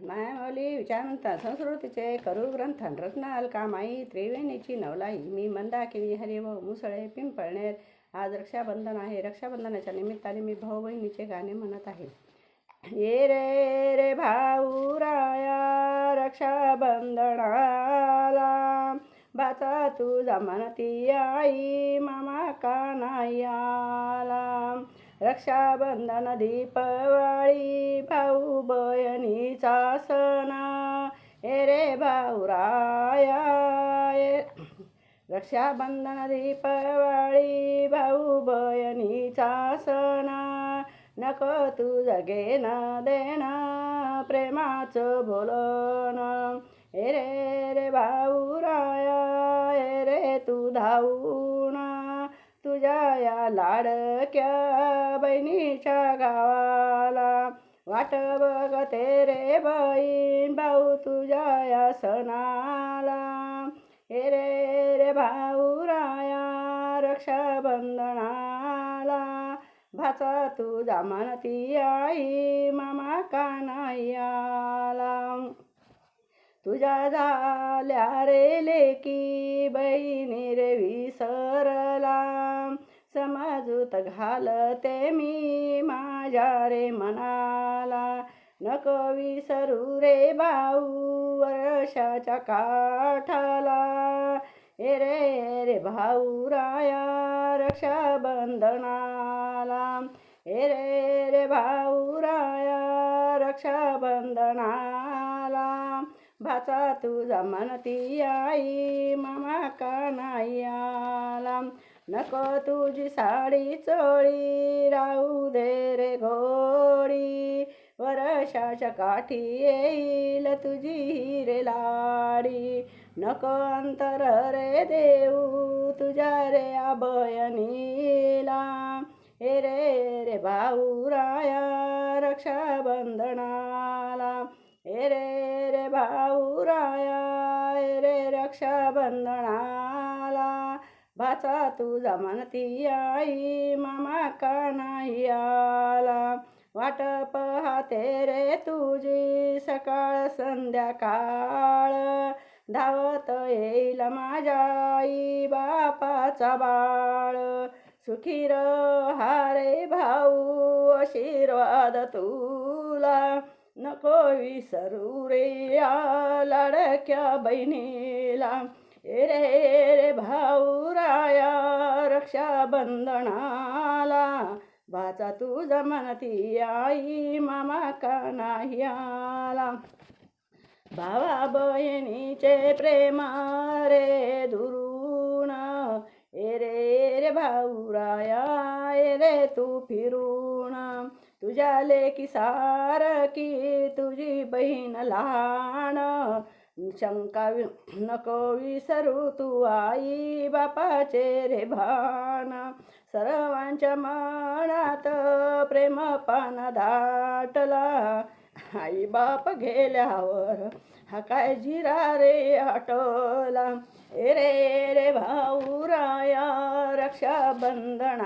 मायावली विचारवंता संस्कृतीचे करू ग्रंथ रत्नाल कामाई त्रिवेणीची नवलाई मी मंदाकिनी हरिभाऊ मुसळे पिंपळनेर. आज रक्षाबंधन आहे. रक्षाबंधनाच्या निमित्ताने मी भाऊ बहिणीचे गाणे म्हणत आहे. ये रे रे भाऊ राया रक्षाबंधनाला, भाचा तुझा म्हणती आई मामा कानायाला. रक्षाबंधन दीपवाळी भाऊ बहिणीचा सण, ए रे भाऊ राया. रक्षाबंधन दीपवाळी भाऊ बहिणीचा सण, नको तुझं घेणं देणं प्रेमाचं बोलणं. ए रे भाऊ राया, ए रे तू धावून तुझ्या या लाडक्या बहिणीच्या गावाला. वाट बघते रे बहीण भाऊ तुझ्या या सणाला. ए रे भाऊ राया रक्षाबंधनाला, भाचा तुझा म्हणती आई मामा कानायाला. तुझ्या झाल्या रे लेकी बहिणी रे विसरला, समजूत घालते मी माझ्या रे मनाला. नको विसरू रे भाऊ वर्षाच्या काठाला. ए रे भाऊ राया रक्षाबंधनाला. ए रे भाऊ राया रक्षाबंधनाला, भाचा तुझा म्हणती आई मामा कानायाला. नको तुझी साडी चोळी राहू दे रे घोडी, वर्षाच्या काठी येईल तुझी रे लाडी. नको अंतर रे देऊ तुझ्या रे बहिणीला. ए रे भाऊ राया रक्षाबंधनाला. ए रे भाऊ राया, ए रे रक्षाबंधनाला, भाचा तुझा म्हणती आई मामा कानायाला. वाट पाहते रे तुझी सकाळ संध्याकाळ, धावत येईल माझ्या आई बापाचा बाळ. सुखी रहा रे भाऊ आशीर्वाद तुला, नको विसरू रे या लाडक्या बहिणीला. ए रे भाऊ राया रक्षाबंधनाला, भाचा तुझा म्हणती आई मामा कानायाला. भावा बहिणीचे प्रेम रे दुरून, ए रे भाऊ राया, ए रे तू फिरून. तुझ्या लेकी सारखी तुझी बहीण लहान, शंका नको विसरू तू आई बापाचे रे भान. सर्वांच्या मनात प्रेम पान दाटला, आई बाप गेल्यावर हा काय जिरा रे हटला. ए रे भाऊ राया रक्षाबंधनाला,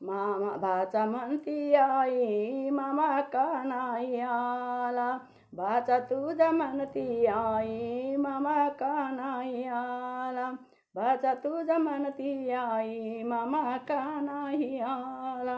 मामा भाचा म्हणती आई मामा कानायाला. भाचा तुझा म्हणती आई मामा कानायाला, भाचा तुझा म्हणती आई मामा कानायाला.